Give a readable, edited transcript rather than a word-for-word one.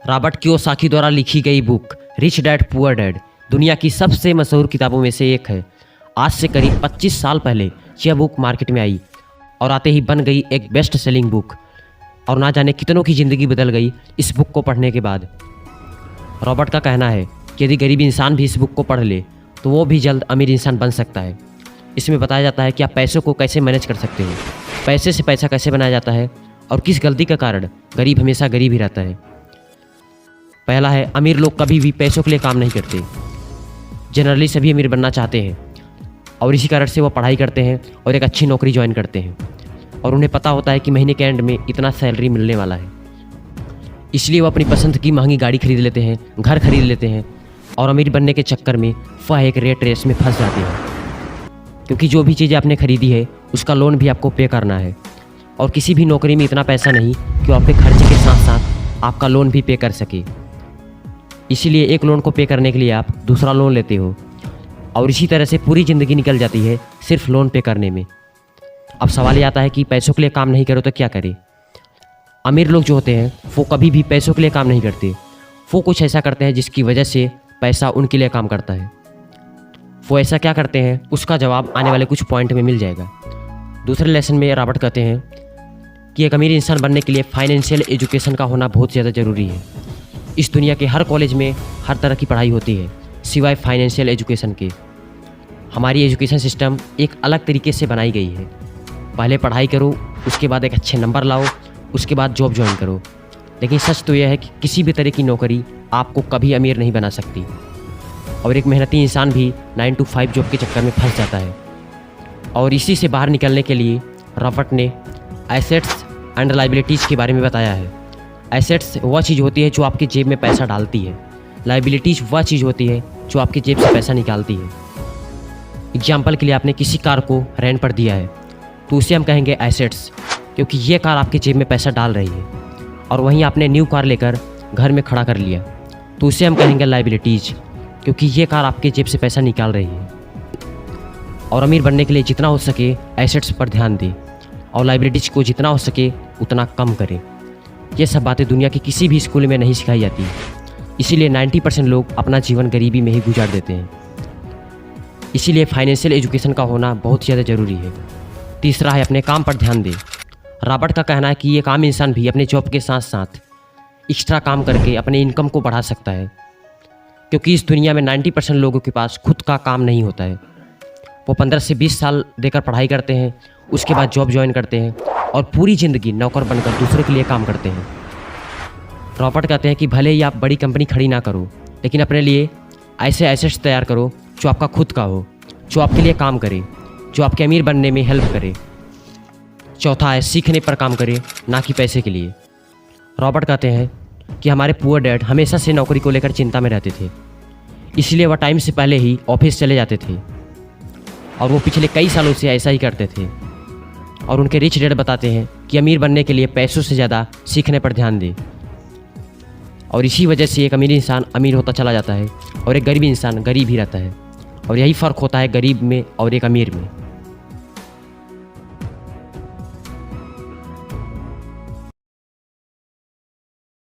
Robert Kiyosaki द्वारा लिखी गई book rich dad poor dad दुनिया की सबसे मशहूर किताबों में से एक है। आज से करीब 25 साल पहले यह बुक मार्केट में आई और आते ही बन गई एक बेस्ट सेलिंग बुक, और ना जाने कितनों की ज़िंदगी बदल गई इस बुक को पढ़ने के बाद। रॉबर्ट का कहना है कि यदि गरीब इंसान भी इस बुक को पढ़ ले तो वो भी जल्द अमीर इंसान बन सकता है। इसमें बताया जाता है कि आप पैसों को कैसे मैनेज कर सकते हो, पैसे से पैसा कैसे बनाया जाता है और किस गलती के कारण गरीब हमेशा गरीब ही रहता है। पहला है, अमीर लोग कभी भी पैसों के लिए काम नहीं करते। जनरली सभी अमीर बनना चाहते हैं और इसी कारण से वो पढ़ाई करते हैं और एक अच्छी नौकरी ज्वाइन करते हैं, और उन्हें पता होता है कि महीने के एंड में इतना सैलरी मिलने वाला है। इसलिए वो अपनी पसंद की महंगी गाड़ी खरीद लेते हैं, घर खरीद लेते हैं, और अमीर बनने के चक्कर में वह एक रेट रेस में फंस जाते हैं, क्योंकि जो भी चीज़ें आपने खरीदी है उसका लोन भी आपको पे करना है, और किसी भी नौकरी में इतना पैसा नहीं कि वो आपके खर्चे के साथ साथ आपका लोन भी पे कर सके। इसीलिए एक लोन को पे करने के लिए आप दूसरा लोन लेते हो, और इसी तरह से पूरी ज़िंदगी निकल जाती है सिर्फ लोन पे करने में। अब सवाल ये आता है कि पैसों के लिए काम नहीं करो तो क्या करें। अमीर लोग जो होते हैं वो कभी भी पैसों के लिए काम नहीं करते, वो कुछ ऐसा करते हैं जिसकी वजह से पैसा उनके लिए काम करता है। वो ऐसा क्या करते हैं उसका जवाब आने वाले कुछ पॉइंट में मिल जाएगा। दूसरे लेसन में रॉबर्ट कहते हैं कि एक अमीर इंसान बनने के लिए फाइनेंशियल एजुकेशन का होना बहुत ज़्यादा ज़रूरी है। इस दुनिया के हर कॉलेज में हर तरह की पढ़ाई होती है सिवाय फाइनेंशियल एजुकेशन के। हमारी एजुकेशन सिस्टम एक अलग तरीके से बनाई गई है। पहले पढ़ाई करो, उसके बाद एक अच्छे नंबर लाओ, उसके बाद जॉब ज्वाइन करो। लेकिन सच तो यह है कि किसी भी तरह की नौकरी आपको कभी अमीर नहीं बना सकती, और एक मेहनती इंसान भी 9 to 5 जॉब के चक्कर में फंस जाता है। और इसी से बाहर निकलने के लिए रॉबर्ट ने एसेट्स एंड लायबिलिटीज़ के बारे में बताया है। एसेट्स वह चीज़ होती है जो आपकी जेब में पैसा डालती है, लायबिलिटीज़ वह चीज़ होती है जो आपकी जेब से पैसा निकालती है। एग्जाम्पल के लिए आपने किसी कार को रेंट पर दिया है तो उसे हम कहेंगे एसेट्स, क्योंकि ये कार आपकी जेब में पैसा डाल रही है। और वहीं आपने न्यू कार लेकर घर में खड़ा कर लिया तो उसे हम कहेंगे लायबिलिटीज़, क्योंकि ये कार आपके जेब से पैसा निकाल रही है। और अमीर बनने के लिए जितना हो सके एसेट्स पर ध्यान दें और लायबिलिटीज़ को जितना हो सके उतना कम करें। ये सब बातें दुनिया के किसी भी स्कूल में नहीं सिखाई जाती, इसीलिए 90% लोग अपना जीवन गरीबी में ही गुजार देते हैं। इसीलिए फाइनेंशियल एजुकेशन का होना बहुत ज़्यादा ज़रूरी है। तीसरा है, अपने काम पर ध्यान दें। रॉबर्ट का कहना है कि एक आम इंसान भी अपने जॉब के साथ साथ एक्स्ट्रा काम करके अपने इनकम को बढ़ा सकता है, क्योंकि इस दुनिया में 90% लोगों के पास खुद का काम नहीं होता है। वो 15 से 20 साल देकर पढ़ाई करते हैं, उसके बाद जॉब ज्वाइन करते हैं और पूरी ज़िंदगी नौकर बनकर दूसरे के लिए काम करते हैं। रॉबर्ट कहते हैं कि भले ही आप बड़ी कंपनी खड़ी ना करो, लेकिन अपने लिए ऐसे एसेट्स तैयार करो जो आपका खुद का हो, जो आपके लिए काम करे, जो आपके अमीर बनने में हेल्प करे। चौथा है, सीखने पर काम करे, ना कि पैसे के लिए। रॉबर्ट कहते हैं कि हमारे पुअर डैड हमेशा से नौकरी को लेकर चिंता में रहते थे, इसलिए वह टाइम से पहले ही ऑफिस चले जाते थे, और वो पिछले कई सालों से ऐसा ही करते थे। और उनके रिच डैड बताते हैं कि अमीर बनने के लिए पैसों से ज़्यादा सीखने पर ध्यान दें, और इसी वजह से एक अमीर इंसान अमीर होता चला जाता है और एक गरीब इंसान गरीब ही रहता है। और यही फ़र्क होता है गरीब में और एक अमीर में।